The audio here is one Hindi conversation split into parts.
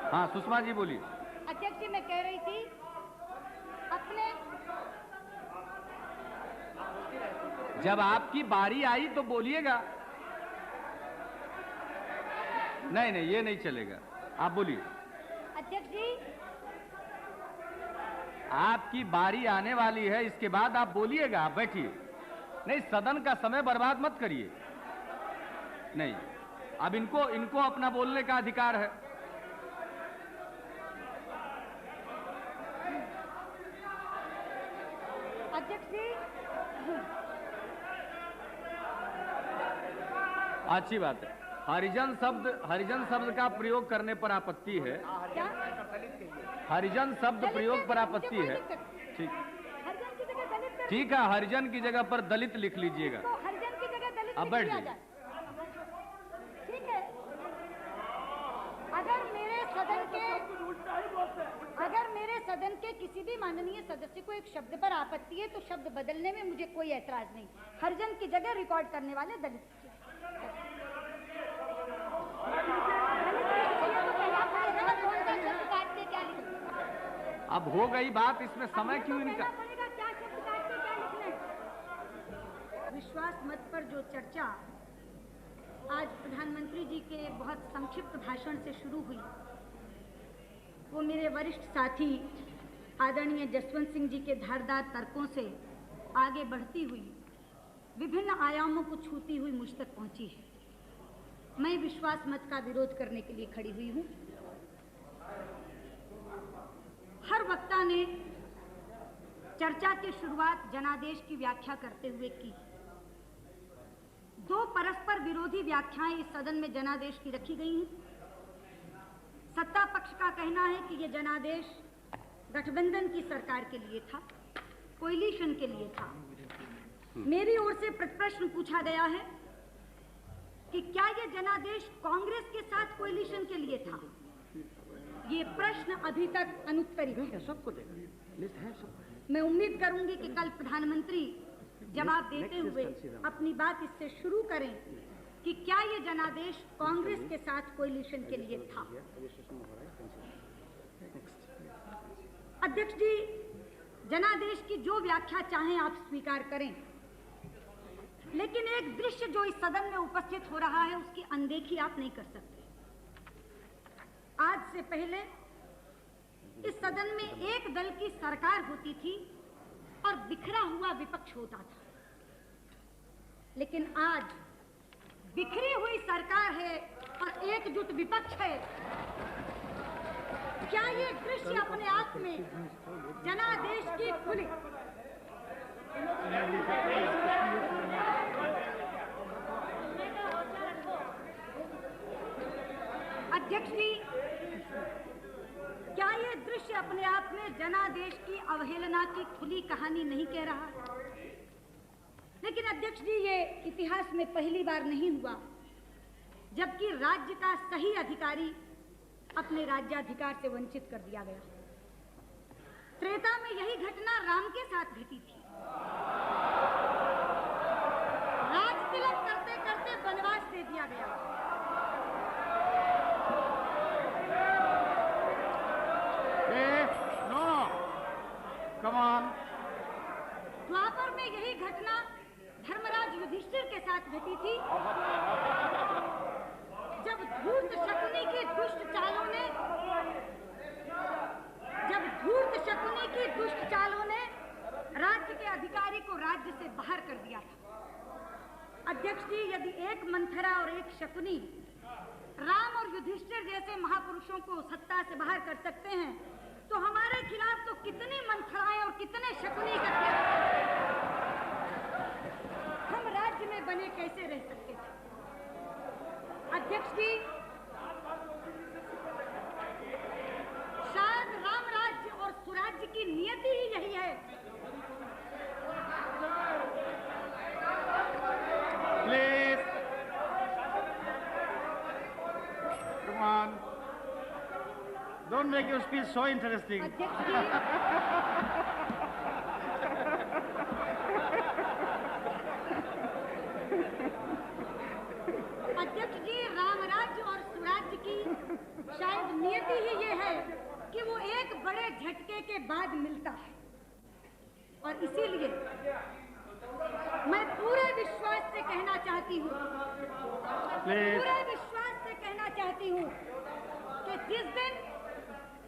हाँ सुषमा जी बोलिए। अध्यक्ष जी, मैं कह रही थी अपने जब आपकी बारी आई तो बोलिएगा। नहीं नहीं, ये नहीं चलेगा, आप बोलिए। अध्यक्ष जी, आपकी बारी आने वाली है, इसके बाद आप बोलिएगा। आप बैठिए। नहीं, सदन का समय बर्बाद मत करिए। नहीं, अब इनको अपना बोलने का अधिकार है। अध्यक्ष जी, अच्छी बात है। हरिजन शब्द का प्रयोग करने पर आपत्ति है। क्या? हरिजन शब्द प्रयोग पर आपत्ति है। ठीक, हरिजन की जगह दलित कर ठीक है, हरिजन की जगह पर दलित लिख लीजिएगा। तो हरिजन की जगह दलित अब लिख बैठ दिया जाइए। जाए। ठीक है। अगर मेरे सदन के किसी भी माननीय सदस्य को एक शब्द पर आपत्ति है तो शब्द बदलने में मुझे कोई ऐतराज नहीं। हरिजन की जगह रिकॉर्ड करने वाले दलित। अब हो गई बात, इसमें समय क्यों इनका? क्या शब्द काट के क्या लिखना है? विश्वास मत पर जो चर्चा आज प्रधानमंत्री जी के बहुत संक्षिप्त भाषण से शुरू हुई, वो मेरे वरिष्ठ साथी आदरणीय जसवंत सिंह जी के धारदार तर्कों से आगे बढ़ती हुई विभिन्न आयामों को छूती हुई मुझ तक पहुंची है। मैं विश्वास मत का विरोध करने के लिए खड़ी हुई हूं। हर वक्ता ने चर्चा की शुरुआत जनादेश की व्याख्या करते हुए की। दो परस्पर विरोधी व्याख्याएं इस सदन में जनादेश की रखी गई हैं। सत्ता पक्ष का कहना है कि यह जनादेश गठबंधन की सरकार के लिए था, कोएलिशन के लिए था। मेरी ओर से प्रश्न पूछा गया है कि क्या यह जनादेश कांग्रेस के साथ कोएलिशन के लिए था? ये प्रश्न अभी तक अनुत्तरित है। सबको देगा। मैं उम्मीद करूंगी कि कल प्रधानमंत्री जवाब देते हुए अपनी बात इससे शुरू करें कि क्या ये जनादेश कांग्रेस के साथ कोएलिशन के लिए था। अध्यक्ष जी, जनादेश की जो व्याख्या चाहें आप स्वीकार करें, लेकिन एक दृश्य जो इस सदन में उपस्थित हो रहा है उसकी अनदेखी आप नहीं कर सकते। आज से पहले इस सदन में एक दल की सरकार होती थी और बिखरा हुआ विपक्ष होता था, लेकिन आज बिखरी हुई सरकार है और एकजुट विपक्ष है। क्या ये दृश्य अपने आप में जनादेश की खुली अध्यक्ष जी, क्या ये दृश्य अपने आप में जनादेश की अवहेलना की खुली कहानी नहीं कह रहा? लेकिन अध्यक्ष जी, ये इतिहास में पहली बार नहीं हुआ जबकि राज्य का सही अधिकारी अपने राज्याधिकार से वंचित कर दिया गया। त्रेता में यही घटना राम के साथ घटी थी। राज तिलक करते करते वनवास दे दिया गया। द्वापर में यही घटना धर्मराज युधिष्ठिर के साथ घटी थी जब धूर्त शकुनी की दुष्ट चालों ने राज्य के अधिकारी को राज्य से बाहर कर दिया था। अध्यक्ष जी, यदि एक मंथरा और एक शकुनी राम और युधिष्ठिर जैसे महापुरुषों को सत्ता से बाहर कर सकते हैं तो हमारे खिलाफ तो कितनी मंथराएं और कितने शकुनी इकट्ठे हम राज्य में बने कैसे रह सकते थे? अध्यक्ष जी, शायद राम राज्य और सुराज्य की नियति ही यही है। Please come on, don't make your speech so interesting. अध्यक्ष जी, राम राज्य और सुराज्य की शायद नियति खूबसूरती ही ये है कि वो एक बड़े झटके के बाद मिलता है, और इसीलिए मैं पूरे विश्वास से कहना चाहती हूँ, पूरे विश्वास से कहना चाहती हूँ कि जिस दिन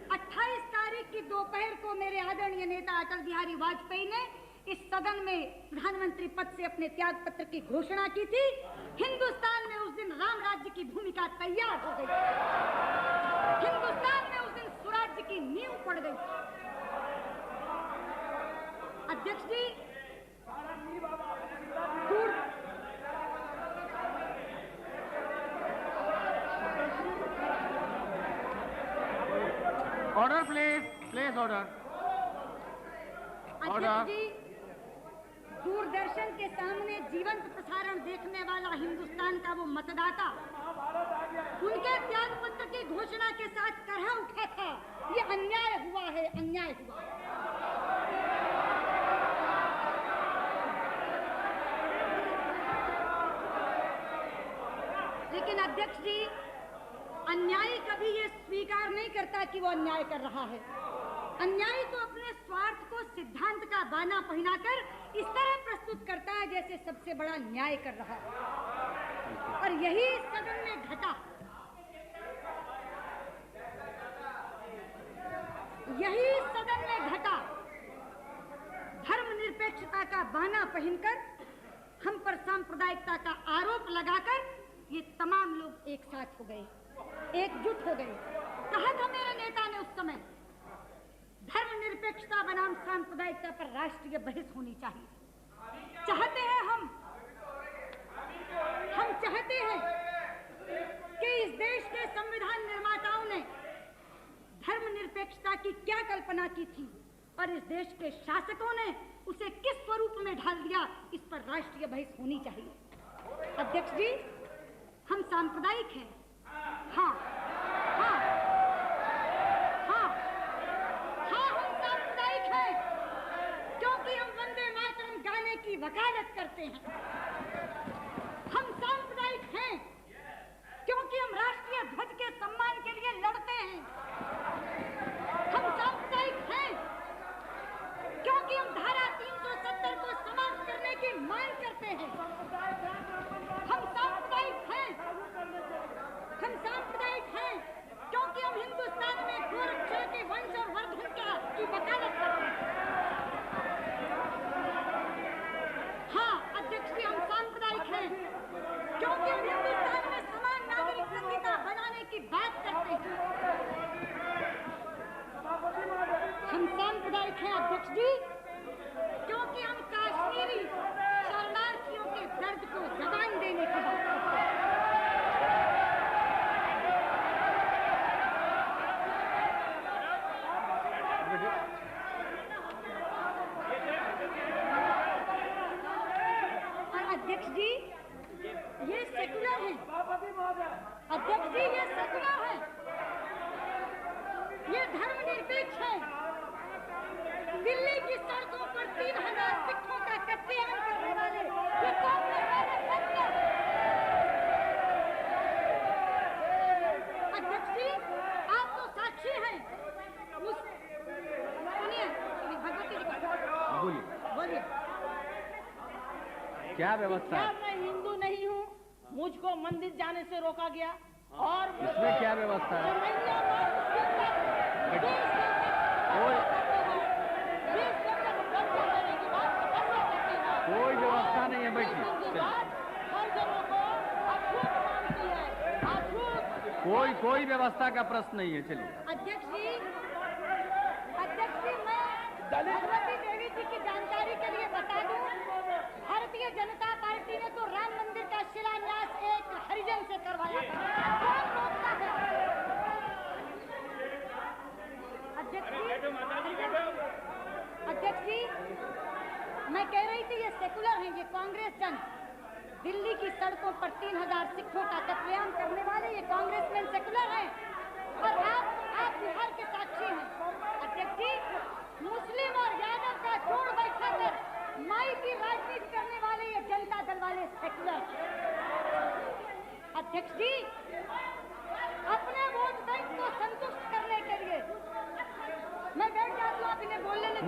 28 तारीख की दोपहर को मेरे आदरणीय नेता अटल बिहारी वाजपेयी ने इस सदन में प्रधानमंत्री पद से अपने त्याग पत्र की घोषणा की थी, हिंदुस्तान में उस दिन राम राज्य की भूमिका तैयार हो गई। हिंदुस्तान में उस दिन स्वराज्य की नींव पड़ गई। अध्यक्ष जी, ऑर्डर प्लीज ऑर्डर। अध्यक्ष जी, दूरदर्शन के सामने जीवंत प्रसारण देखने वाला हिंदुस्तान का वो मतदाता उनके त्याग पत्र की घोषणा के साथ करहा उठा था, ये अन्याय हुआ है, अन्याय हुआ। लेकिन अध्यक्ष जी, अन्यायी कभी ये स्वीकार नहीं करता कि वो अन्याय कर रहा है। अन्यायी तो अपने स्वार्थ को सिद्धांत का बाना पहनाकर इस तरह प्रस्तुत करता है जैसे सबसे बड़ा न्याय कर रहा है, और यही सदन में घटा। यही सदन में घटा। धर्मनिरपेक्षता का बाना पहनकर हम पर सांप्रदायिकता का आरोप लगाकर ये तमाम लोग एक साथ हो गए, एकजुट हो गए। कहा था मेरे नेता ने उस समय, धर्मनिरपेक्षता बनाम सांप्रदायिकता पर राष्ट्रीय बहस होनी चाहिए। चाहते हैं हम चाहते हैं कि इस देश के संविधान निर्माताओं ने धर्मनिरपेक्षता की क्या कल्पना की थी और इस देश के शासकों ने उसे किस स्वरूप में ढाल दिया, इस पर राष्ट्रीय बहस होनी चाहिए। अध्यक्ष जी, हम सांप्रदायिक हैं, हाँ हाँ हाँ हाँ, हम सांप्रदायिक हैं क्योंकि हम वंदे मातरम गाने की वकालत करते हैं। हम सांप्रदायिक हैं क्योंकि हम राष्ट्रीय ध्वज के सम्मान के लिए लड़ते हैं। हम सांप्रदायिक हैं क्योंकि हम धारा 370 को समाप्त करने की मांग करते हैं। हम सांप्रदायिक हैं क्योंकि हम हिंदुस्तान में गोरक्षा के वंश और वर्धन की वकालत करते हैं। हाँ अध्यक्ष जी, हम सांप्रदायिक हैं क्योंकि हम हिंदुस्तान में समान नागरिक संहिता बनाने की बात करते हैं। हम सांप्रदायिक हैं अध्यक्ष जी क्योंकि हम कश्मीरी शरणार्थियों के दर्द को जबान देने की बात करते हैं। अध्यक्ष जी, ये सेकुलर है। अध्यक्ष जी, ये सेकुलर है, ये धर्मनिरपेक्ष है। दिल्ली की सड़कों पर 3000 सिखों का कत्लेआम करने वाले ये कांग्रेस वाले सेकुलर। अध्यक्ष जी, आप तो साक्षी हैं। सुनिए, भगवती जी को बोलिए। क्या व्यवस्था है? मैं हिंदू नहीं हूँ, मुझको मंदिर जाने से रोका गया। और इसमें क्या व्यवस्था है? कोई व्यवस्था नहीं है, बैठिए। कोई व्यवस्था का प्रश्न नहीं है, चलिए। अध्यक्ष जी, मैं भगवती देवी जी की जानकारी के लिए बता दूं, भारतीय जनता पार्टी ने तो राम मंदिर का शिलान्यास एक हरिजन से करवाया था। कौन रोकता है? अध्यक्ष जी, मैं कह रही थी ये सेकुलर हैं, ये कांग्रेस जन। दिल्ली की सड़कों पर 3000 सिखों का कत्लेआम करने वाले ये कांग्रेसमैन सेकुलर हैं, और आप बिहार के साक्षी हैं। अध्यक्ष जी, मुस्लिम और यादव का जोड़ बैठा कर माई की राजनीति करने वाले ये जनता दल वाले सेकुलर। अध्यक्ष जी, अपने वोट बैंक को संतुष्ट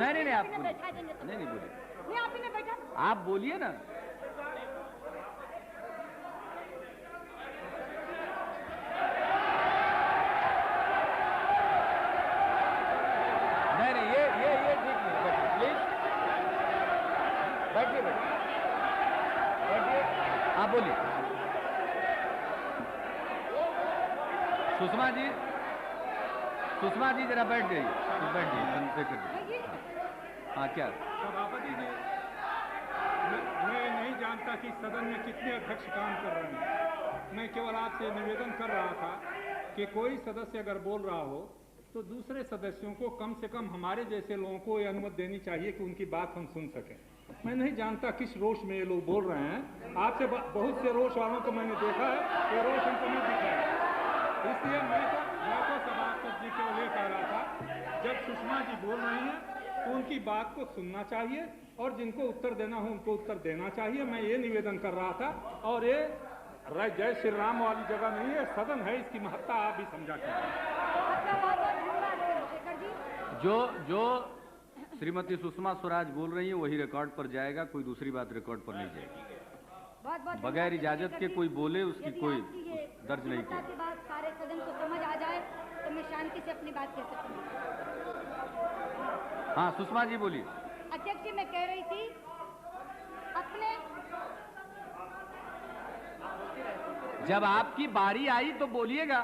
नहीं नहीं, आप इन्हें बोलिए। बैठा देंगे तो। नहीं नहीं बोलिए, नहीं, आप इन्हें बैठा। आप बोलिए ना। नहीं नहीं, ये ठीक नहीं, बैठिए प्लीज, बैठिए बैठिए बैठिए, आप बोलिए। सुषमा जी जरा बैठ जाइए, बैठ जाइए, बंद से कर दीजिए। हाँ क्या? सभापति जी, मैं नहीं जानता कि सदन में कितने अध्यक्ष काम कर रहे हैं। मैं केवल आपसे निवेदन कर रहा था कि कोई सदस्य अगर बोल रहा हो तो दूसरे सदस्यों को कम से कम हमारे जैसे लोगों को ये अनुमति देनी चाहिए कि उनकी बात हम सुन सकें। मैं नहीं जानता किस रोष में ये लोग बोल रहे हैं। आपसे बहुत से रोष वालों को मैंने देखा है, ये रोष हमको नहीं दिखा है। इसलिए मैं तो सभापति जी को ये कह रहा था, जब सुषमा जी बोल रही हैं तो उनकी बात को सुनना चाहिए और जिनको उत्तर देना हो उनको उत्तर देना चाहिए। मैं ये निवेदन कर रहा था। और ये जय श्री राम वाली जगह नहीं है, सदन है, इसकी महत्ता आप भी समझा कीजिए। जो श्रीमती सुषमा स्वराज बोल रही है वही रिकॉर्ड पर जाएगा, कोई दूसरी बात रिकॉर्ड पर नहीं जाएगी। बगैर इजाजत के कोई बोले उसकी कोई दर्ज नहीं की। बात सारे सदन को समझ आ जाए तो मैं शांति से अपनी बात कह सकती हूँ। हाँ सुषमा जी बोलिए। अध्यक्ष जी, मैं कह रही थी अपने, जब आपकी बारी आई तो बोलिएगा।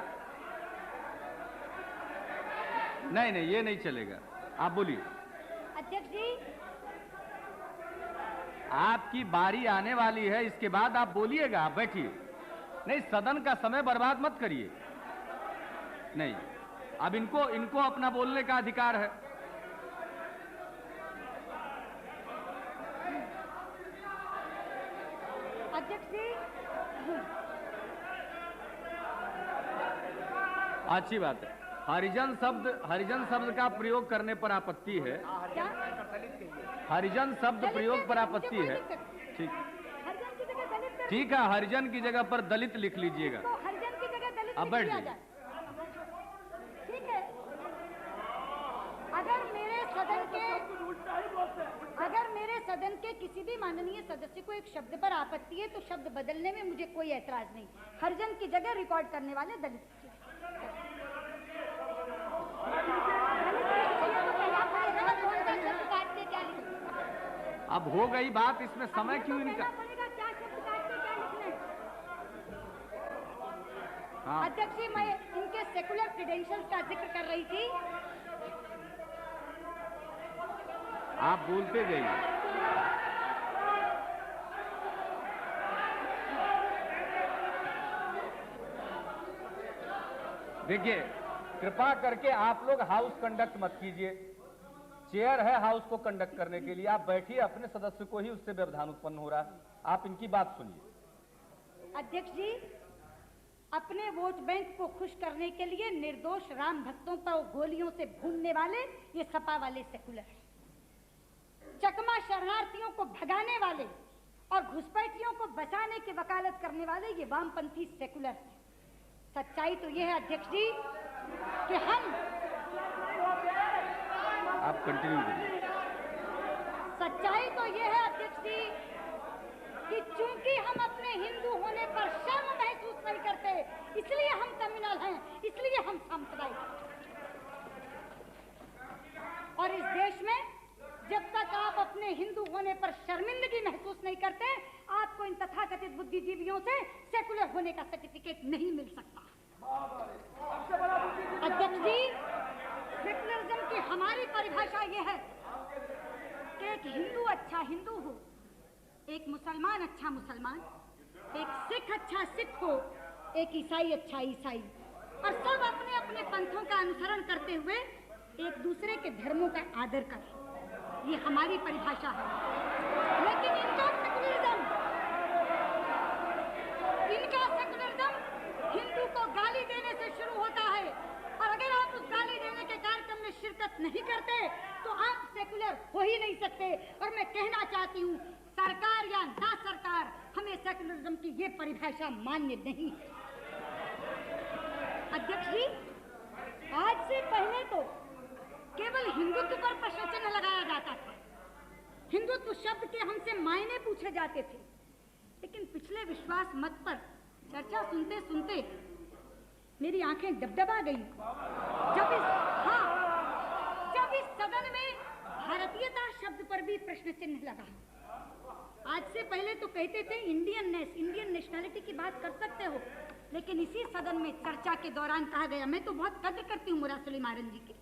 नहीं नहीं, ये नहीं चलेगा, आप बोलिए। अध्यक्ष जी, आपकी बारी आने वाली है, इसके बाद आप बोलिएगा, आप बैठिए। नहीं, सदन का समय बर्बाद मत करिए। नहीं, अब इनको अपना बोलने का अधिकार है। अध्यक्ष जी, अच्छी बात है। हरिजन शब्द का प्रयोग करने पर आपत्ति है। क्या? हरिजन शब्द प्रयोग पर आपत्ति है। ठीक, हरिजन की जगह दलित कर- ठीक है, हरिजन की जगह पर दलित लिख लीजिएगा। तो हरिजन की जगह दलित अब लिख बैठ दिया जाइए। जाए। ठीक है। अगर मेरे सदन के किसी भी माननीय सदस्य को एक शब्द पर आपत्ति है तो शब्द बदलने में मुझे कोई ऐतराज नहीं। हरिजन की जगह रिकॉर्ड करने वाले दलित। अब हो गई बात, इसमें समय क्यों इनका? क्या शब्द काट के क्या लिखना है? हाँ, अध्यक्ष जी, मैं इनके सेकुलर क्रेडेंशियल्स का जिक्र कर रही थी। आप बोलते जाइए। देखिए, कृपा करके आप लोग हाउस कंडक्ट मत कीजिए। चेयर है हाउस को कंडक्ट करने के लिए, आप बैठिए। अपने सदस्य को ही उससे व्यवधान उत्पन्न हो रहा है, आप इनकी बात सुनिए। अध्यक्ष जी, अपने वोट बैंक को खुश करने के लिए निर्दोष राम भक्तों पर गोलियों से भूनने वाले ये सपा वाले सेकुलर, चकमा शरणार्थियों को भगाने वाले और घुसपैठियों को बचाने की वकालत करने वाले ये वामपंथी सेकुलर हैं। सच्चाई तो ये है अध्यक्ष जी कि हम, आप कंटिन्यू करिए। सच्चाई तो ये है अध्यक्ष जी कि चूंकि हम अपने हिंदू होने पर शर्म महसूस नहीं करते, इसलिए हम कम्युनल हैं, इसलिए हम सांप्रदायिक हैं। और इस देश में जब तक आप अपने हिंदू होने पर शर्मिंदगी महसूस नहीं करते, आपको इन तथाकथित बुद्धिजीवियों से सेकुलर होने का सर्टिफिकेट नहीं मिल सकता। अध्यक्ष जी, सेकुलरिज्म की हमारी परिभाषा यह है कि एक हिंदू अच्छा हिंदू हो, एक मुसलमान अच्छा मुसलमान, एक सिख अच्छा सिख हो, एक ईसाई अच्छा ईसाई, और सब अपने अपने पंथों का अनुसरण करते हुए एक दूसरे के धर्मों का आदर करें। ये हमारी परिभाषा है। लेकिन इनका सेकुलरिज्म हिंदू को गाली देने से शुरू होता है, और अगर आप उस गाली देने के कार्यक्रम में शिरकत नहीं करते तो आप सेकुलर हो ही नहीं सकते। और मैं कहना चाहती हूँ, सरकार या ना सरकार, हमें सेकुलरिज्म की ये परिभाषा मान्य नहीं है। अध्यक्ष जी, आज से पहले तो केवल हिंदुत्व पर प्रश्न चिन्ह लगाया जाता मायने पूछे जाते थे। लेकिन पिछले विश्वास मत पर चर्चा सुनते सुनते मेरी आंखें डबडबा गई जब इस सदन में भारतीयता शब्द पर भी प्रश्न चिन्ह लगा। आज से पहले तो कहते थे इंडियन नेशनैलिटी की बात कर सकते हो, लेकिन इसी सदन में चर्चा के दौरान कहा गया, मैं तो बहुत कद्र करती हूँ मुरासली मारन जी की,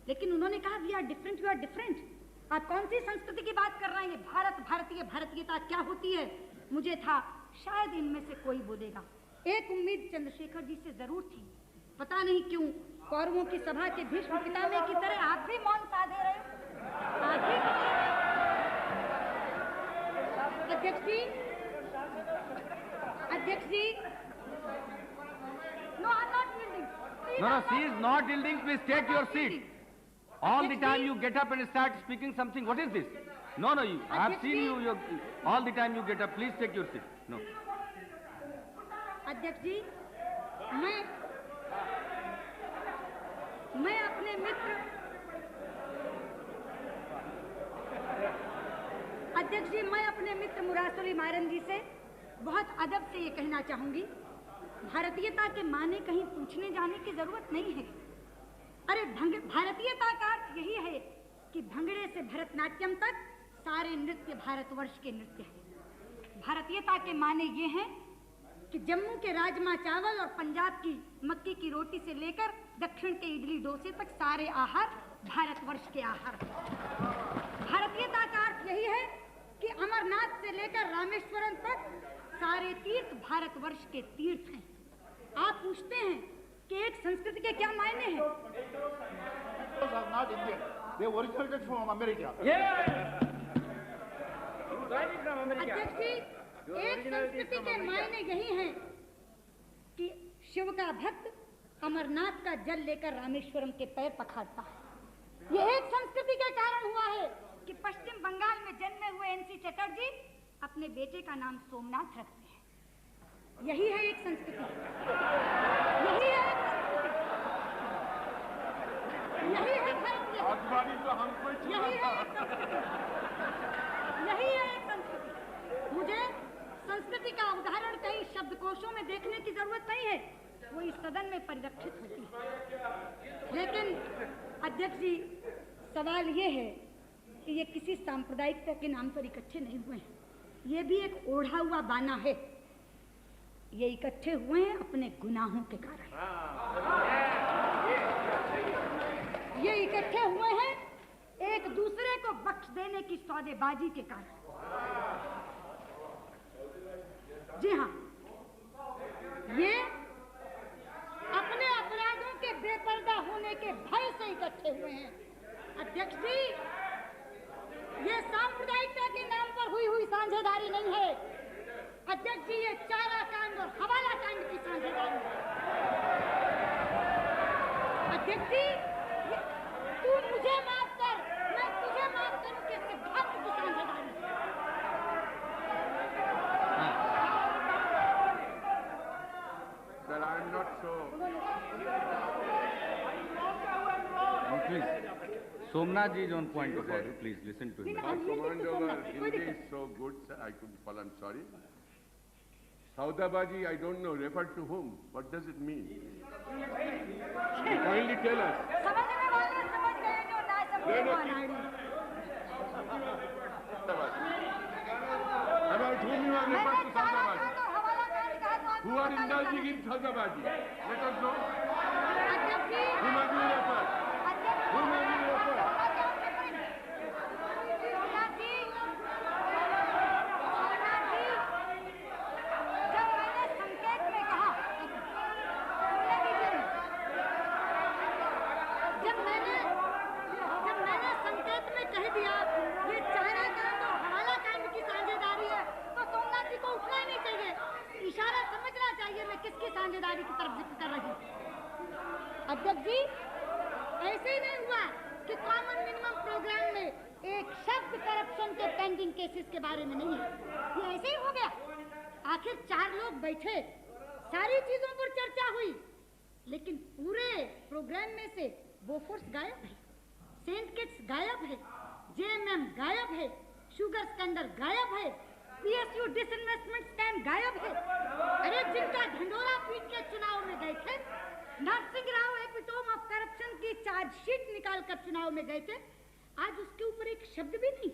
लेकिन उन्होंने कहा we are different, you are different. आप कौन सी संस्कृति की बात कर रहे हैं? भारतीयता क्या होती है? मुझे था शायद इनमें से कोई बोलेगा। एक उम्मीद चंद्रशेखर जी से जरूर थी, पता नहीं क्यों कौरवों की सभा के भीष्म पितामह की तरह आप भी मौन साधे रहे। अध्यक्ष जी, no, I'm not yielding. No, she is not yielding. Please take your seat. All the time you get up and start speaking something. What is this? No, I have seen you. All the time you get up. Please take your seat. No. अध्यक्ष जी, मैं अपने मित्र अध्यक्ष जी, मैं अपने मित्र मुरासली मारन जी से बहुत अदब से ये कहना चाहूंगी, भारतीयता के माने कहीं पूछने जाने की जरूरत नहीं है। अरे भारतीयता का अर्थ यही है कि भंगड़े से भरतनाट्यम तक सारे नृत्य भारतवर्ष के नृत्य हैं। भारतीयता के माने ये हैं कि जम्मू के राजमा चावल और पंजाब की मक्की की रोटी से लेकर दक्षिण के इडली डोसे तक सारे आहार भारतवर्ष के आहार। भारतीयता का अर्थ यही है कि अमरनाथ से लेकर रामेश्वरम तक सारे तीर्थ भारतवर्ष के तीर्थ हैं। आप पूछते हैं कि एक संस्कृति के क्या मायने हैं? अध्यक्ष जी, एक संस्कृति के मायने यही हैं कि शिव का भक्त अमरनाथ का जल लेकर रामेश्वरम के पैर पखारता है। यह एक संस्कृति के कारण हुआ है कि पश्चिम बंगाल में जन्मे हुए एनसी चटर्जी अपने बेटे का नाम सोमनाथ रखते हैं। यही है एक संस्कृति, यही है एक संस्कृति, यही है भारतीय, यही है एक संस्कृति, यही है एक संस्कृति। मुझे संस्कृति का उदाहरण कहीं शब्दकोशों में देखने की जरूरत नहीं है, वो इस सदन में परिलक्षित होती है। लेकिन अध्यक्ष जी, सवाल ये है कि ये किसी सांप्रदायिकता के नाम पर इकट्ठे नहीं हुए हैं, ये भी एक ओढ़ा हुआ बाना है। ये इकट्ठे हुए हैं अपने गुनाहों के कारण, ये इकट्ठे हुए हैं एक दूसरे को बख्श देने की सौदेबाजी के कारण। जी हाँ, ये अपने अपराधों के बेपर्दा होने के भय से इकट्ठे हुए हैं। अध्यक्ष जी, ये सांप्रदायिकता के नाम पर हुई साझेदारी नहीं है। अध्यक्ष जी, ये चारा कांड और हवाला कांड की साझेदारी है। अध्यक्ष जी, तू मुझे माफ कर, मैं तुझे माफ करूं के सिद्धांत की साझेदारी है। Sir, I am not so. Please, Somnath ji is on point of order. Please listen to him. My command over Hindi is so good, sir. I couldn't follow. I'm sorry. Saudabaji, I don't know. Refer to whom? What does it mean? Kindly tell us. समझने वाले समझ गए, जो ना समझे वो अनाड़ी। About whom you are referred to Saudabaji? हवाला कांड कहा तो आप Who are indulging in Saudabaji? Let us know. अध्यक्ष जी, Whom have you referred? Whom have you referred? जब मैंने संकेत में कहा, जब मैंने संकेत में कह दिया ये चारा कांड और हवाला कांड की साझेदारी है, तो सोमनाथ जी को उठना ही नहीं चाहिए, इशारा समझना चाहिए मैं किसकी साझेदारी की तरफ जिक्र कर रही हूँ। अध्यक्ष जी, ऐसे ही नहीं हुआ कि कॉमन मिनिमम प्रोग्राम में एक शब्द करप्शन के पेंडिंग केसेस के बारे में नहीं है, ये ऐसे ही हो गया। आखिर 4 लोग बैठे, सारी चीजों पर चर्चा हुई, लेकिन पूरे प्रोग्राम में से बोफोर्स गायब है, सेंट किट्स गायब है, जेएमएम गायब है, शुगर स्कैंडल गायब है, PSU डिसइन्वेस्टमेंट स्कैम गायब है। अरे जिनका ढंडोरा पीट के चुनाव में गए थे, Narasimha Rao epitome of corruption की चार्जशीट निकाल कर चुनाव में गए थे, आज उसके ऊपर एक शब्द भी नहीं।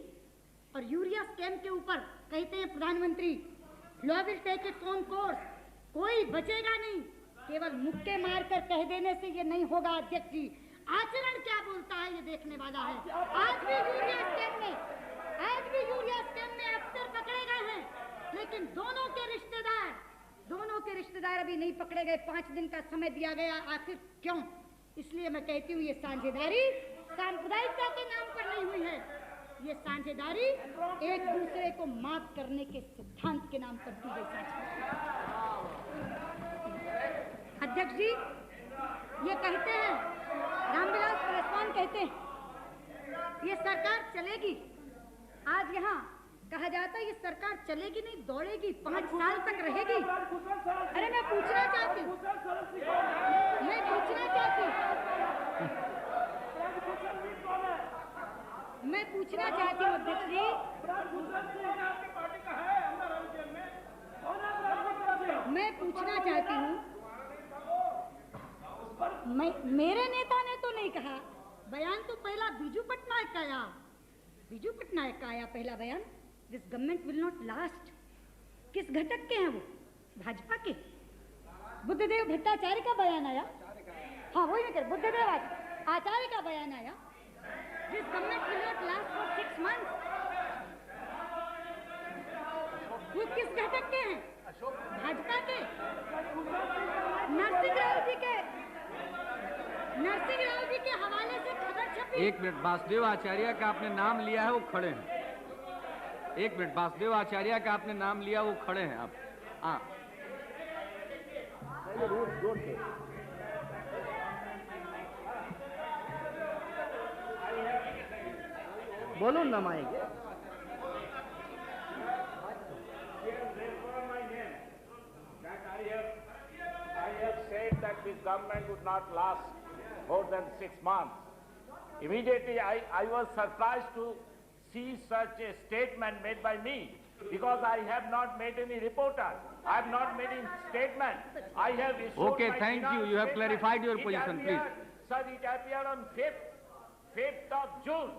और यूरिया स्कैम के ऊपर कहते हैं प्रधानमंत्री, law will take its own course, कोई बचेगा नहीं। केवल मुक्के मारकर कह देने से ये नहीं होगा अध्यक्ष जी, आचरण क्या बोलता है ये देखने वाला है। आज भी यूरिया स्कैम में अफसर पकड़े गए हैं, लेकिन दोनों के रिश्तेदार अभी नहीं पकड़े गए। 5 दिन का समय दिया गया, आखिर क्यों? इसलिए मैं कहती हूँ ये साझेदारी सांप्रदायिकता के नाम पर नहीं हुई है, ये साझेदारी एक दूसरे को माफ करने के सिद्धांत के नाम पर की गई साझेदारी। अध्यक्ष जी ये कहते हैं, रामविलास पासवान कहते हैं ये सरकार चलेगी। आज यहाँ कहा जाता है ये सरकार चलेगी नहीं, दौड़ेगी, 5 साल तक रहेगी। अरे मैं पूछना चाहती हूँ अध्यक्ष जी, मैं पूछना चाहती हूँ, मेरे नेता ने तो नहीं कहा, बयान तो पहला बीजू पटनायक का आया पहला बयान, this government will not last. किस घटक के हैं वो? भाजपा के। बुद्धदेव भट्टाचार्य का बयान आया, हाँ वही मैं कह रही, बुद्धदेव आचार्य का बयान आया, this government will not last for 6 months. वो किस घटक के हैं? भाजपा के। नरसिंह राव जी के हवाले से खबर छपी। एक मिनट, वासुदेव आचार्य का आपने नाम लिया है, वो खड़े हैं। एक मिनट, वासुदेव आचार्य का आपने नाम लिया, वो खड़े हैं आप। हाँ बोलो ना माएंगे। I have said that this government would not last more than 6 months. Immediately, I was surprised to see such a statement made by me, because I have not made any reporter. I have not made any statement. I have issued Okay, my thank you. final You have statement. clarified your It position, appeared- please. Sir, it appeared on 5th of June.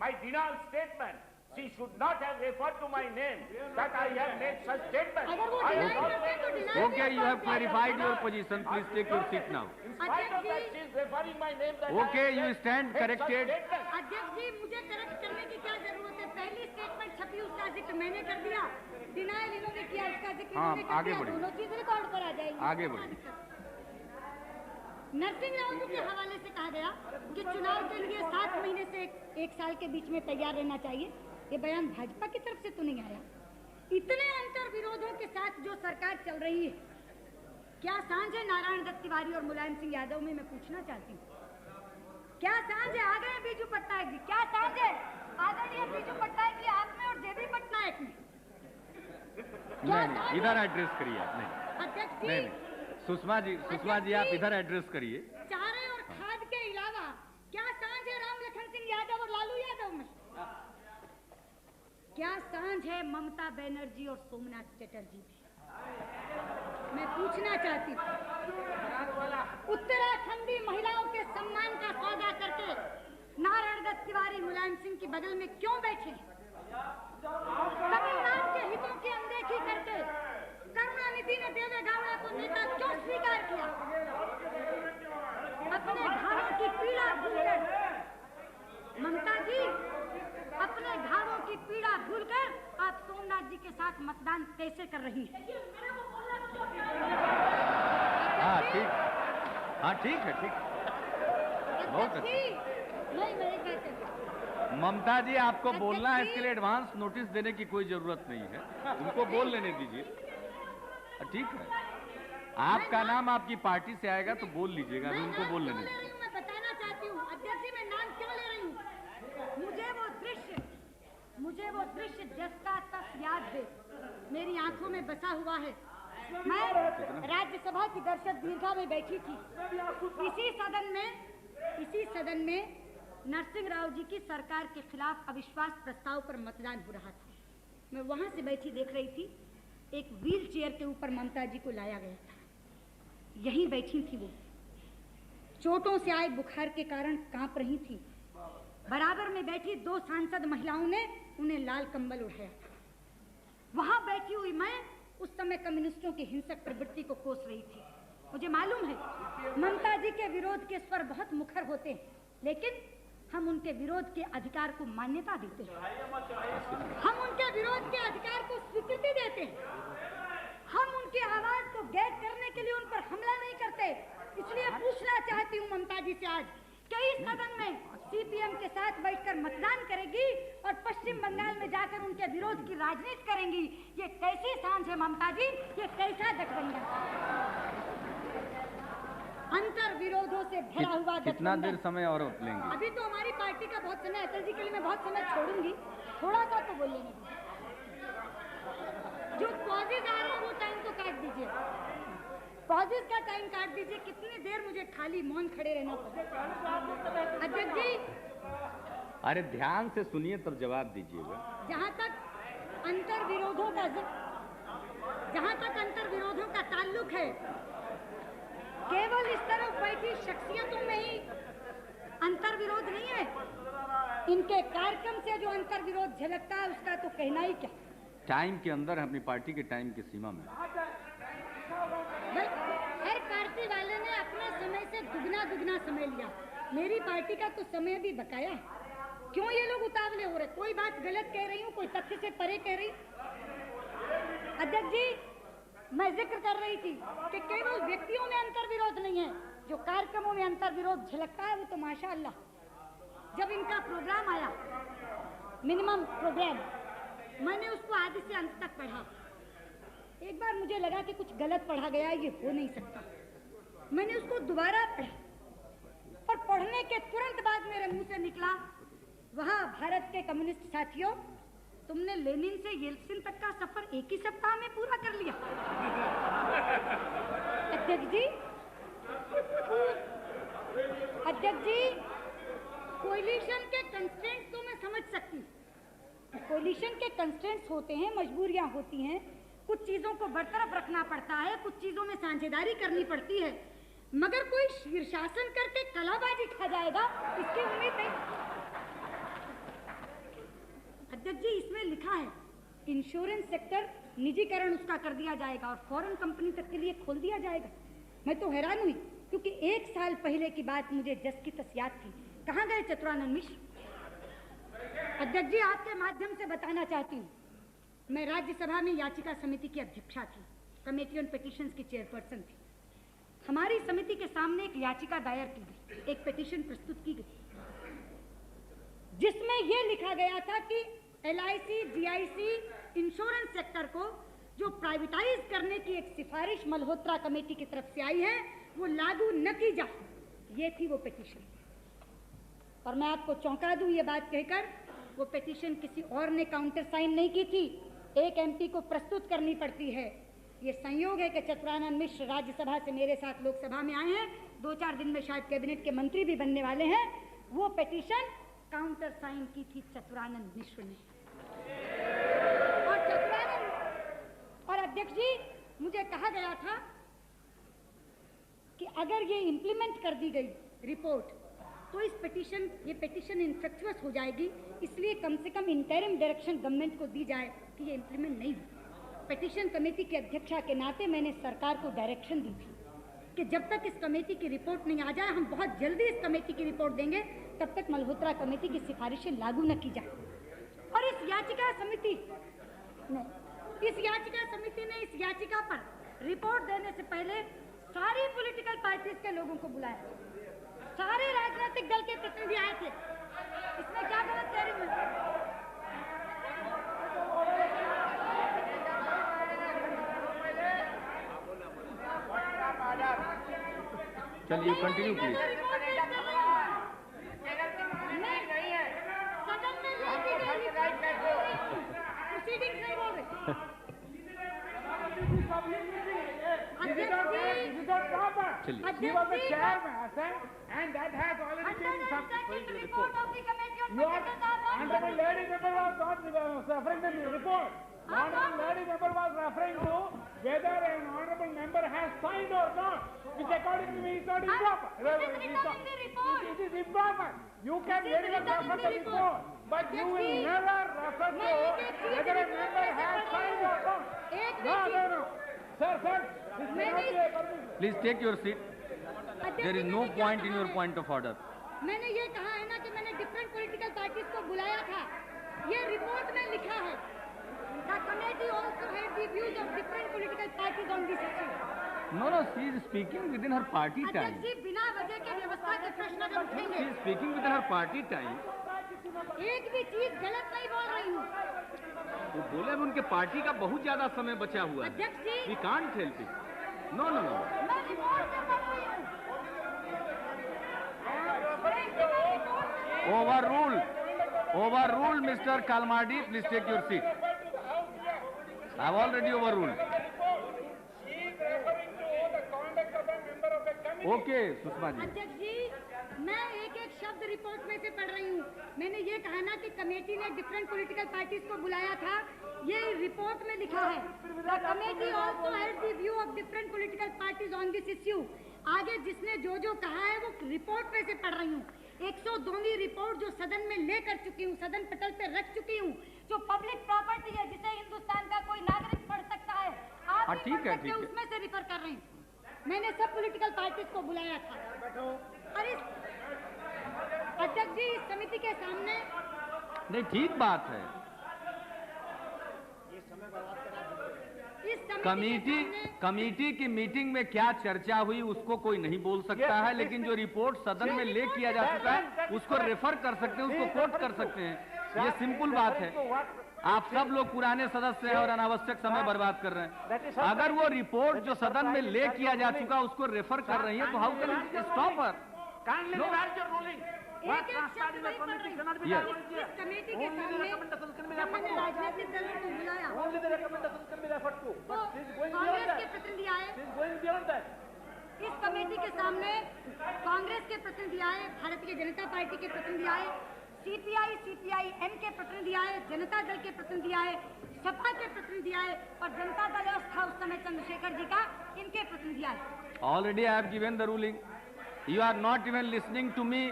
My denial statement. She should not have referred to my name, that I have made such statement. अगर वो I have deny not करते made तो any deny Okay, you have clarified your position. Please take your seat now. In spite of that, she is referring my name. That Okay, I have you made stand such corrected. statement. अध्यक्ष जी मुझे करेक्ट करने की क्या जरूरत है? पहली स्टेटमेंट छपी, उसका जिक्र मैंने कर दिया, डिनायल इन्होंने किया, उसका जिक्र हाँ, इन्होंने कर आगे दिया, बढ़िए। दोनों चीज रिकॉर्ड पर आ जाएगी। आगे बढ़िए। नरसिंह राव जी के हवाले से कहा गया कि चुनाव के लिए 7 महीने से एक साल के बीच में तैयार रहना चाहिए। ये बयान भाजपा की तरफ से तो नहीं आया। इतने अंतर विरोधों के साथ जो सरकार चल रही है, क्या सांझ है नारायण दत्त तिवारी और मुलायम सिंह यादव में? मैं पूछना चाहती हूँ, क्या सांझ है? आ गए बीजू पटनायक जी, क्या सांझ है आदरणीय बीजू पटनायक जी आप में और जेबी पटनायक में? नहीं, इधर एड्रेस करिए आप। नहीं अध्यक्ष नहीं जी, नहीं, सुषमा जी आप इधर एड्रेस करिए। चारे और खाद के अलावा क्या सांझ है राम लखन सिंह यादव और लालू यादव में? क्या सांझ है ममता बनर्जी और सोमनाथ चटर्जी में? मैं पूछना चाहती हूँ, उत्तराखंडी महिलाओं के सम्मान का सौदा करके नारायण दत्त तिवारी मुलायम सिंह के बगल में क्यों बैठे? तमिलनाडु के हितों की अनदेखी करके करुणानिधि ने देवे गौड़ा को नेता क्यों स्वीकार किया? अपने घरों की पीड़ा भूलकर, ममता जी अपने घरों की पीड़ा भूलकर आप सोमनाथ जी के साथ मतदान कैसे कर रही हैं? हाँ ठीक है, ठीक। बहुत अच्छा। मैं एक बात कहती हूँ। ममता जी आपको बोलना है, इसके लिए एडवांस नोटिस देने की कोई जरूरत नहीं है, उनको बोल लेने दीजिए। ठीक है, आपका नाम आपकी पार्टी से आएगा तो बोल लीजिएगा, अभी उनको बोल लेने दीजिए। मैं बताना चाहती हूँ अध्यक्ष जी, मैं नाम क्यों ले रही हूँ? मुझे वो दृश्य जस्ता तक याद है, मेरी आंखों में बसा हुआ है। मैं राज्यसभा की दर्शक दीर्घा में बैठी थी, इसी सदन में नरसिंह राव जी की सरकार के खिलाफ अविश्वास प्रस्ताव पर मतदान हो रहा था। मैं वहां से बैठी देख रही थी, एक व्हील चेयर के ऊपर ममता जी को लाया गया था, यहीं बैठी थी वो, चोटों से आए बुखार के कारण कांप रही थी। बराबर में बैठी 2 सांसद महिलाओं ने उन्हें लाल कंबल उड़ाया था। वहां बैठी हुई मैं उस समय कम्युनिस्टों की हिंसक प्रवृत्ति को कोस रही थी। मुझे मालूम है ममता जी के विरोध के स्वर बहुत मुखर होते हैं, लेकिन हम उनके विरोध के अधिकार को मान्यता देते हैं, हम उनके विरोध के अधिकार को स्वीकृति देते हैं, हम उनकी आवाज को गैर करने के लिए उन पर हमला नहीं करते। इसलिए पूछना चाहती हूँ ममता जी से आज कि इस सदन में सीपीएम के साथ बैठकर मतदान करेगी और पश्चिम बंगाल में जाकर उनके विरोध की राजनीति करेंगी। ये कैसी सांझ है ममता जी, ये कैसा गठबंधन, अंतर विरोधों से भरा हुआ कितना देर समय और लेंगे? अभी तो हमारी पार्टी का बहुत समय, अटल जी के लिए मैं बहुत समय छोड़ूंगी, थोड़ा सा तो बोल लेंगे। जो पॉजेज आ रहे हैं वो टाइम तो काट दीजिए, पॉजेज का टाइम काट दीजिए। कितनी देर मुझे खाली मौन खड़े रहना पड़ेगा? अध्यक्ष जी, अरे ध्यान से सुनिए तब जवाब दीजिएगा। जहाँ तक अंतर विरोधों का ताल्लुक है, केवल इस तरफ बैठी शख्सियतों में ही अंतर विरोध नहीं है, इनके कार्यक्रम से जो अंतर विरोध झलकता है उसका तो कहना ही क्या। टाइम के अंदर, अपनी पार्टी के टाइम की सीमा में। हर पार्टी वाले ने अपने समय से दुगना समय लिया, मेरी पार्टी का तो समय भी बकाया है। क्यों ये लोग उतावले हो रहे? कोई बात गलत कह रही हूँ, कोई तथ्य से परे कह रही? अध्यक्ष जी, मैं जिक्र कर रही थी कि केवल व्यक्तियों में अंतर विरोध नहीं है, जो कार्यक्रमों में अंतर विरोध झलकता है वो तो माशाअल्लाह। जब इनका प्रोग्राम आया, मिनिमम प्रोग्राम, मैंने उसको आदि से अंत तक पढ़ा। एक बार मुझे लगा कि कुछ गलत पढ़ा गया, ये हो नहीं सकता। मैंने उसको दोबारा पढ़ा और पढ़ने के तुरंत बाद मेरे मुंह से निकला, वहां भारत के कम्युनिस्ट साथियों, तुमने लेनिन से येल्त्सिन तक का सफर एक ही सप्ताह में पूरा कर लिया। अध्यक्ष जी, कोलिशन के कंस्ट्रेंट्स तो मैं समझ सकती हूँ, कोलिशन के कंस्ट्रेंट्स होते हैं, मजबूरियां होती हैं, कुछ चीजों को बरतरफ रखना पड़ता है, कुछ चीजों में साझेदारी करनी पड़ती है, मगर कोई शीर्षासन करके कलाबाजी खा जाएगा इसकी उम्मीद नहीं। अध्यक्ष जी, इसमें लिखा है इंश्योरेंस सेक्टर निजीकरण उसका कर दिया जाएगा और फॉरेन कंपनी तक के लिए खोल दिया जाएगा। मैं तो हैरान हुई, क्योंकि 1 साल पहले की बात मुझे जस की तस याद थी। कहाँ गए चतुरानंद मिश्र? अध्यक्ष जी, आपके माध्यम से बताना चाहती हूँ, मैं राज्यसभा में याचिका समिति की अध्यक्षा थी, कमेटी ऑन पिटीशंस की चेयरपर्सन थी। हमारी समिति के सामने एक याचिका दायर की गई, एक पिटीशन प्रस्तुत की गई, जिसमें यह लिखा गया था कि LIC, GIC इंश्योरेंस सेक्टर को जो प्राइवेटाइज करने की एक सिफारिश मल्होत्रा कमेटी की तरफ से आई है वो लागू न की जाए। ये थी वो पिटीशन। और मैं आपको चौंका दूं ये बात कहकर, वो पिटीशन किसी और ने काउंटर साइन नहीं की थी, एक MP को प्रस्तुत करनी पड़ती है। ये संयोग है कि चतुरानंद मिश्र राज्यसभा से मेरे साथ लोकसभा में आए हैं, 2-4 दिन में शायद कैबिनेट के मंत्री भी बनने वाले हैं। वो पिटीशन काउंटर साइन की थी चतुरानंद मिश्र ने। और अध्यक्ष जी, मुझे कहा गया था कि अगर ये इंप्लीमेंट कर दी गई रिपोर्ट तो ये पिटीशन इनफ्रक्चुअस हो जाएगी, इसलिए कम से कम इंटरिम डायरेक्शन गवर्नमेंट को दी जाए कि ये इंप्लीमेंट नहीं हो। पिटीशन कमेटी के अध्यक्षा के नाते मैंने सरकार को डायरेक्शन दी थी कि जब तक इस कमेटी की रिपोर्ट नहीं आ जाए, हम बहुत जल्दी इस कमेटी की रिपोर्ट देंगे, तब तक मल्होत्रा कमेटी की सिफारिशें लागू न की जाए। और इस याचिका समिति ने इस याचिका पर रिपोर्ट देने से पहले सारी पॉलिटिकल पार्टीज के लोगों को बुलाया, सारे राजनीतिक दल के प्रतिनिधि आए थे। इसमें क्या गलत कह रही हूं? चलिए कंटिन्यू कीजिए। Report Honorable lady member was not referring to the report. Honorable lady member was referring to whether an honorable member has signed or not, which according to me is not improper. It is improper. You can very well refer to the report, but you will never refer to whether a member has signed or not. No. Sir, this may not be a permission. Please take your seat. There is no point in your point of order. मैंने ये कहा है ना कि मैंने डिफरेंट पॉलिटिकल पार्टीज को बुलाया था, ये रिपोर्ट में लिखा है। The committee also had the views of different political parties on this issue. No, she is speaking within her party time. अध्यक्ष जी, बिना वजह के व्यवस्था के प्रश्न अगर उठेंगे, She is speaking within her party time. एक भी चीज गलत नहीं बोल रही हूँ। वो बोले अब उनके पार्टी का बहुत ज्यादा समय बचा हुआ है। अध्यक्ष जी, We can't help it. No. मैं रिपोर्ट से पढ़ रही हूँ। Overruled, Mr. Kalmadi. Please take your seat. I have already overruled. Okay, Sushma ji. अध्यक्ष जी, मैं एक शब्द रिपोर्ट में से पढ़ रही हूँ। मैंने ये कहा ना कि कमेटी ने डिफरेंट पॉलिटिकल पार्टीज को बुलाया था, ये रिपोर्ट में लिखा है। The committee also has the view of different political parties on this issue. आगे जिसने जो कहा है वो रिपोर्ट में से पढ़ रही हूँ। 102वीं रिपोर्ट जो सदन में लेकर चुकी हूँ, सदन पटल पे रख चुकी हूँ, जो पब्लिक प्रॉपर्टी है, जिसे हिंदुस्तान का कोई नागरिक पढ़ सकता है, आप भी पढ़ सकते हैं, उसमें से रिफर कर रही हूँ। मैंने सब पॉलिटिकल पार्टीज को बुलाया था और इस अध्यक्ष जी, इस समिति के सामने नहीं, ठीक बात है। कमेटी की मीटिंग में क्या चर्चा हुई उसको कोई नहीं बोल सकता है, लेकिन जो रिपोर्ट सदन में ले किया जा चुका है उसको रेफर कर सकते हैं, उसको कोट कर सकते हैं। ये सिंपल बात है। आप सब लोग पुराने सदस्य हैं और अनावश्यक समय बर्बाद कर रहे हैं। अगर वो रिपोर्ट जो सदन में ले किया जा चुका उसको रेफर कर रही है तो हाउ कैन इट स्टॉप हर? एक शब्द नहीं पढ़ रही हूँ। इस कमेटी के सामने मैंने राजनीतिक दलों को बुलाया, तो कांग्रेस के प्रतिनिधि आए। इस कमेटी के सामने कांग्रेस के प्रतिनिधि आए, भारतीय जनता पार्टी के प्रतिनिधि आए, CPI-M के प्रतिनिधि आए, जनता दल के प्रतिनिधि आए, सपा के प्रतिनिधि आए और जनता दल था उस समय चंद्रशेखर जी का, इनके प्रतिनिधि आए। Already I have given the ruling. You are not even listening to me.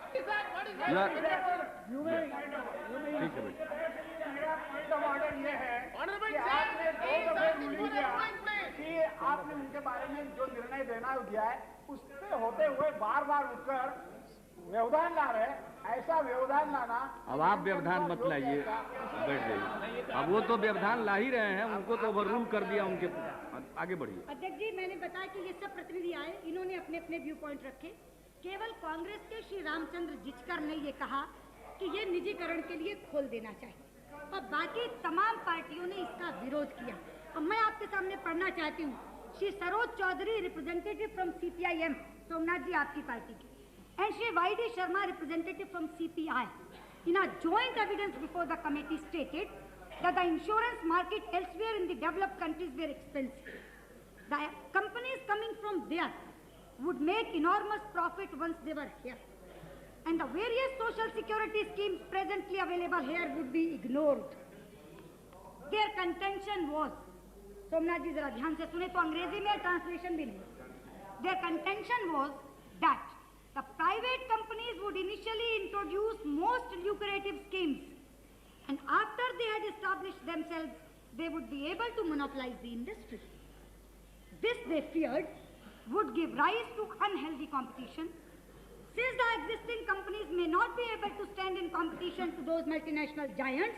मेरा पॉइंट ऑफ ऑर्डर ये है कि आपने 2 दफे रूलिंग किया कि आपने उनके बारे में जो निर्णय देना दिया है उससे होते हुए बार उठकर व्यवधान ला रहे, ऐसा व्यवधान लाना। अब आप व्यवधान मत लाइए, बैठ जाइए। अब वो तो व्यवधान ला ही रहे हैं, उनको तो ओवररूल कर दिया, उनके आगे बढ़िए। अध्यक्ष जी, मैंने बताया कि ये सब प्रतिनिधि आए, इन्होंने अपने अपने व्यू पॉइंट रखे। केवल कांग्रेस के श्री रामचंद्र जिचकर ने ये कहा कि ये निजीकरण के लिए खोल देना चाहिए और बाकी तमाम पार्टियों ने इसका विरोध किया। अब मैं आपके सामने पढ़ना चाहती हूँ। Shri Saroj Chaudhary, representative from CPI-M, Somnath ji आपकी पार्टी के, and Shri Y.D. Sharma, representative from CPI, in a joint evidence before the committee stated that the insurance market elsewhere in the developed countries were expensive. The companies coming from there would make enormous profit once they were here. And the various social security schemes presently available here would be ignored. Their contention was, Somnath जी जरा ध्यान से सुने तो अंग्रेजी में ट्रांसलेशन भी नहीं। Their contention was that the private companies would initially introduce most lucrative schemes, and after they had established themselves, they would be able to monopolize the industry. This, they feared, would give rise to unhealthy competition. Since the existing companies may not be able to stand in competition to those multinational giants,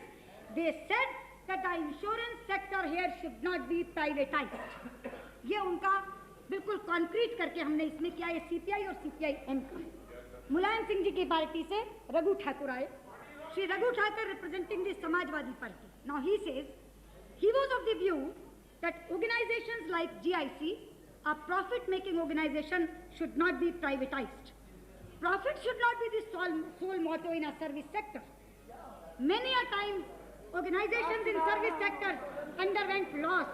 they said that the insurance sector here should not be privatized. ये उनका बिल्कुल कॉन्क्रीट करके हमने इसमें किया। ये CPI और CPI-M का। मुलायम सिंह जी की पार्टी से रघु ठाकुर आए। Shri Raghu Thakur representing the Samajwadi party. Now he says he was of the view that organizations like GIC, a profit-making organization, should not be privatized. Profit should not be the sole motto in a service sector. Many a time, organizations in service sectors underwent loss,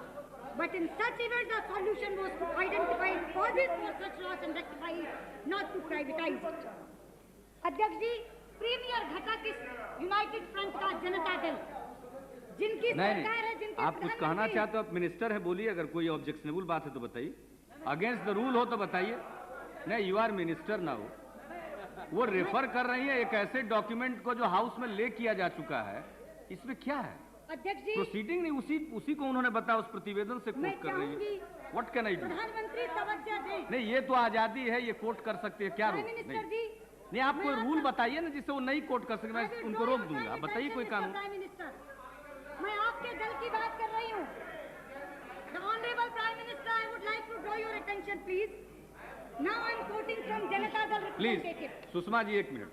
but in such events, the solution was to identify causes for such loss and rectify it, not to privatize it. अध्यक्ष जी, प्रीमियर घटक इस यूनाइटेड फ्रंट का जनता दल, जिनकी सरकार है, जिनके आप कुछ कहना चाहते हो? आप मिनिस्टर है, बोलिए। अगर कोई ऑब्जेक्शनेबल बात है तो बताइए, अगेंस्ट द रूल हो तो बताइए। नहीं, यू आर मिनिस्टर ना हो। वो रेफर कर रही है एक ऐसे डॉक्यूमेंट को जो हाउस में ले किया जा चुका है, इसमें क्या है? अध्यक्ष जी, प्रोसीडिंग नहीं, उसी को उन्होंने बताया, उस प्रतिवेदन से कोट कर रही है। What can I do? प्रधानमंत्री तवज्जो दें। नहीं, ये तो आजादी है, ये कोट कर सकते हैं, क्या रोक? नहीं, आप कोई रूल बताइए ना जिससे वो नहीं कोट कर सके, मैं उनको रोक दूंगा। बताइए कोई कानून। प्राइम मिनिस्टर, मैं आपके दल की बात कर रही हूँ। The honourable prime minister, I would like to draw your attention please. Now I am quoting from Janata Dal representative. Please Sushma ji, 1 minute.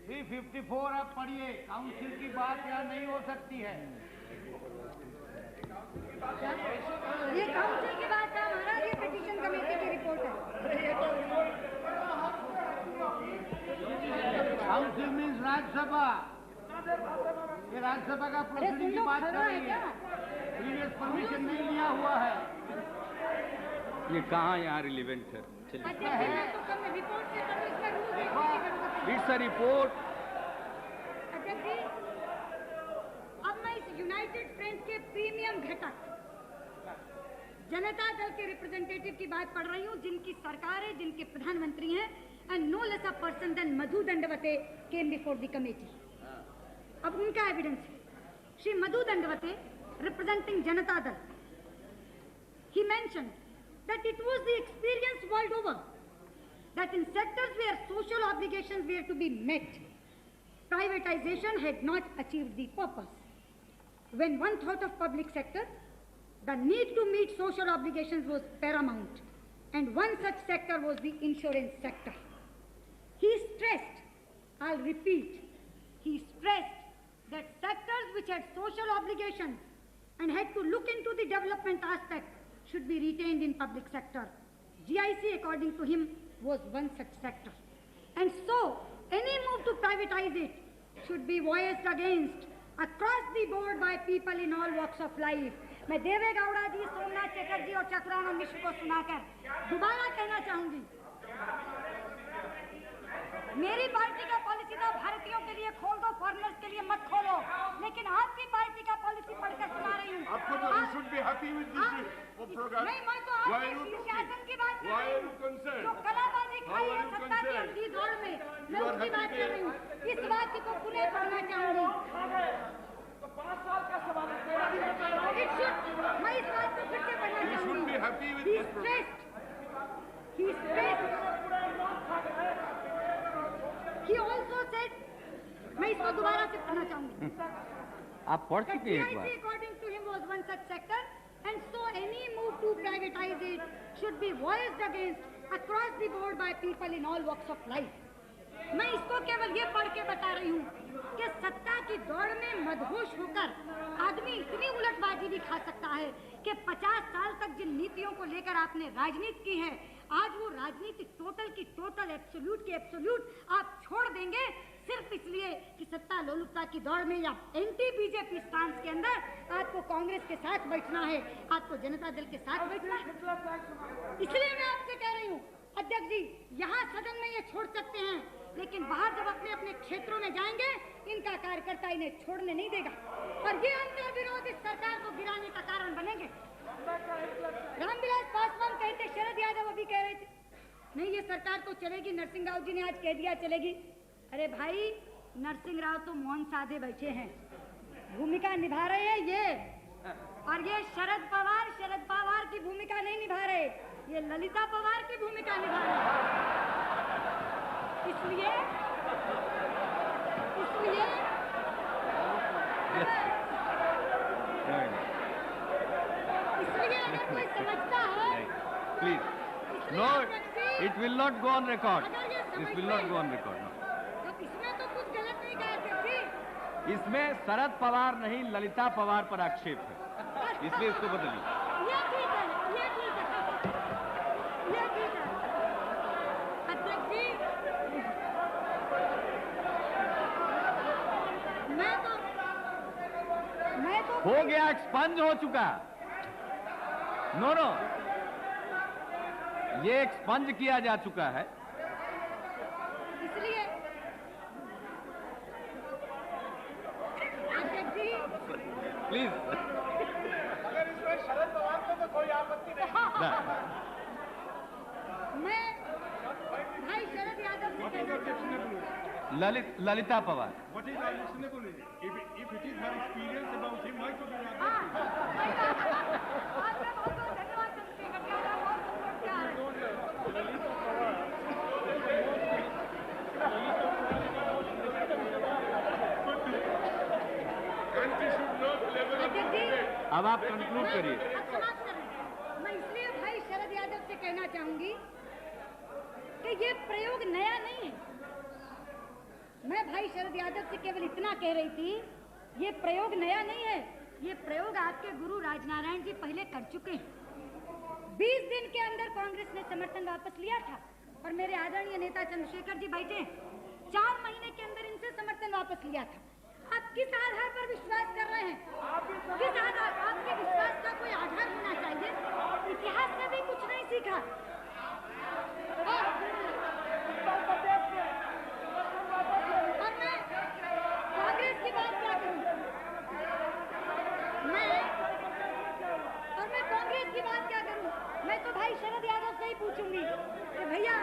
354 आप पढ़िए, काउंसिल की बात यहाँ नहीं हो सकती है। ये काउंसिल की बात है हमारा, ये पिटीशन कमेटी की रिपोर्ट है। Council means Rajya Sabha. ये राज्यसभा का प्रोसीडिंग की बात कर रही है। प्रीवियस परमिशन नहीं लिया हुआ है। ये कहाँ यहाँ रिलेवेंट है? It's a report. अध्यक्ष जी, अब मैं इस यूनाइटेड फ्रंट के प्रीमियम घटक जनता दल के रिप्रेजेंटेटिव की बात पढ़ रही हूँ, जिनकी सरकार है, जिनके प्रधानमंत्री हैं, and no less a person than Madhu Dandavate came before the committee. अब उनका एविडेंस है। श्री मधु Dandavate, representing Janata Dal, he mentioned that it was the experience world over that in sectors where social obligations were to be met, privatization had not achieved the purpose. When one thought of public sector, the need to meet social obligations was paramount, and one such sector was the insurance sector. He stressed, I'll repeat, he stressed that sectors which had social obligations and had to look into the development aspect should be retained in public sector. GIC, according to him, was one such sector. And so, any move to privatize it should be voiced against across the board by people in all walks of life. मैं देवे गौड़ा जी, सोमनाथ चटर्जी और चक्रानंद मिश्र को सुनाकर दोबारा कहना चाहूंगी, मेरी पार्टी का पॉलिसी तो भारतीयों के लिए खोल दो, फॉरेनर्स के लिए मत खोलो, लेकिन आपकी पार्टी का पॉलिसी पढ़कर सुना रही हूँ। आपको तो you should be happy with this program. नहीं, मैं तो आपके शीर्षासन की बात कर रही हूँ, जो कलाबाजी खाई है सत्ता की अंधी दौड़ में, मैं उसकी बात कर रही हूँ। इस वाक्य को पुनः पढ़ना चाहूंगी। मैं इस बात को फिर से पढ़ना चाहूंगी। He stressed. He also said, मैं इसको दोबारा से पढ़ना चाहूंगी। आप पढ़ चुके हैं एक बार। According to him was one such sector, and so any move to privatize it should be voiced against across the board by people in all walks of life. मैं इसको केवल ये पढ़ के बता रही हूँ कि सत्ता की दौड़ में मदहोश होकर आदमी इतनी उलटबाजी भी खा सकता है कि 50 साल तक जिन नीतियों को लेकर आपने राजनीति की है, आज वो राजनीति टोटल की टोटल, एब्सोल्यूट की एब्सोल्यूट आप छोड़ देंगे सिर्फ इसलिए कि सत्ता लोलुपता की दौड़ में या एंटी बीजेपी स्टांस के अंदर आपको कांग्रेस के साथ बैठना है, आपको जनता दल के साथ बैठना है। इसलिए मैं आपसे कह रही हूँ अध्यक्ष जी, यहाँ सदन में ये छोड़ सकते हैं, लेकिन बाहर जब अपने अपने क्षेत्रों में जाएंगे, इनका कार्यकर्ता इन्हें छोड़ने नहीं देगा और ये अंतर विरोध इस सरकार को गिराने का कारण बनेंगे। रामविलास पासवान कहते, शरद यादव अभी कह रहे थे नहीं ये सरकार तो चलेगी, नरसिंह राव जी ने आज कह दिया चलेगी। अरे भाई, नरसिंह राव तो मौन साधे बैठे हैं, भूमिका निभा रहे हैं ये, और ये शरद पवार की भूमिका नहीं निभा रहे, ये ललिता पवार की भूमिका निभा रहे हैं। इसलिए अगर कोई समझता है, please no, it will not go on record, this will not go on record. इसमें तो कुछ गलत नहीं कहा। इसमें शरद पवार नहीं, ललिता पवार पर आक्षेप है, इसलिए इसको बदलिए। ये ठीक है अध्यक्ष जी, मैं तो हो गया, एक्सपंज हो चुका। नो ये एक्सपंज किया जा चुका है। इसलिए अध्यक्ष जी, प्लीज। अगर इसमें शरद पवार को तो कोई आपत्ति नहीं। मैं भाई शरद यादव से कहना चाहूंगी, Lalita Pawar. What is unreasonable in it? If it is her experience about him, why should you हाँ, not? आपका बहुत बहुत धन्यवाद चंद्रशेखर जी, आपका बहुत बहुत प्यार है। Country should know the level of अध्यक्ष जी, अब आप कंक्लूड करिए। अब समाप्त करें। मैं इसलिए भाई शरद यादव से कहना चाहूंगी कि ये प्रयोग नया नहीं है। मैं भाई शरद यादव से केवल इतना कह रही थी, ये प्रयोग नया नहीं है। ये प्रयोग आपके गुरु राजनारायण जी पहले कर चुके हैं। 20 दिन के अंदर कांग्रेस ने समर्थन वापस लिया था और मेरे आदरणीय नेता चंद्रशेखर जी बैठे 4 महीने के अंदर इनसे समर्थन वापस लिया था। आप किस आधार पर विश्वास कर रहे हैं? किस आधार? आपके विश्वास का कोई आधार होना चाहिए। इतिहास में भी कुछ नहीं सीखा। और मैं कांग्रेस की बात क्या करूं? मैं कांग्रेस की बात क्या करूं? मैं तो भाई शरद यादव से ही पूछूंगी कि भैया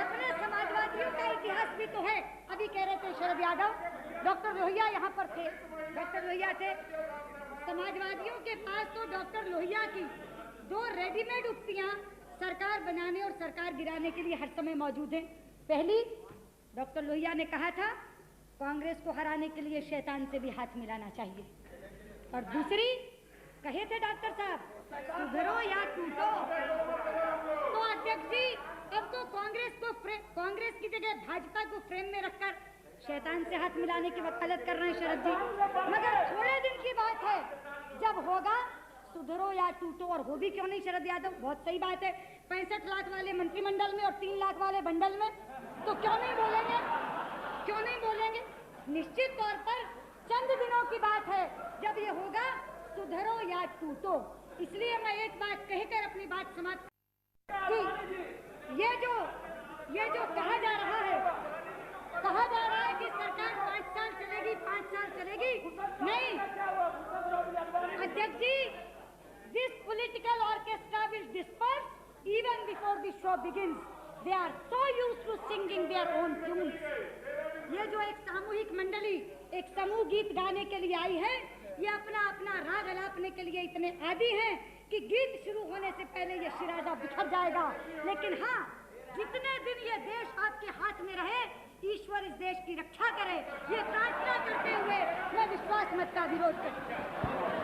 अपने समाजवादियों का इतिहास भी तो है। अभी कह रहे थे शरद यादव, डॉक्टर लोहिया यहाँ पर थे, डॉक्टर लोहिया थे। समाजवादियों के पास तो डॉक्टर लोहिया की 2 रेडीमेड उक्तियां सरकार बनाने और सरकार गिराने के लिए हर समय मौजूद हैं। पहली, डॉक्टर लोहिया ने कहा था कांग्रेस को हराने के लिए शैतान से भी हाथ मिलाना चाहिए। और दूसरी कहे थे डॉक्टर साहब, सुधरो या टूटो। तो अध्यक्ष जी, अब तो कांग्रेस की जगह भाजपा को फ्रेम में रखकर शैतान से हाथ मिलाने की वकालत कर रहे हैं शरद जी। मगर थोड़े दिन की बात है, जब होगा सुधरो या टूटो। और हो भी क्यों नहीं शरद यादव, बहुत सही बात है। 65 लाख वाले मंत्रिमंडल में और 3 लाख वाले बंडल में, तो क्यों नहीं बोलेंगे? क्यों नहीं बोलेंगे? निश्चित तौर पर चंद दिनों की बात है जब ये होगा सुधरो या टूटो। इसलिए मैं एक बात कहकर अपनी बात समाप्त कि ये जो कहा जा रहा है कि सरकार 5 साल चलेगी, 5 साल चलेगी, नहीं अध्यक्ष जी, this political orchestra will disperse even before the show begins. They are so used to singing their own tunes. ये जो एक सामूहिक मंडली एक समूह गीत गाने के लिए आई है, ये अपना अपना राग अलापने के लिए इतने आदी हैं कि गीत शुरू होने से पहले ये शिराजा बिखर जाएगा। लेकिन हाँ, जितने दिन ये देश आपके हाथ में रहे, ईश्वर इस देश की रक्षा करे, ये प्रार्थना करते हुए मैं विश्वास मत का विरोध करती हूँ।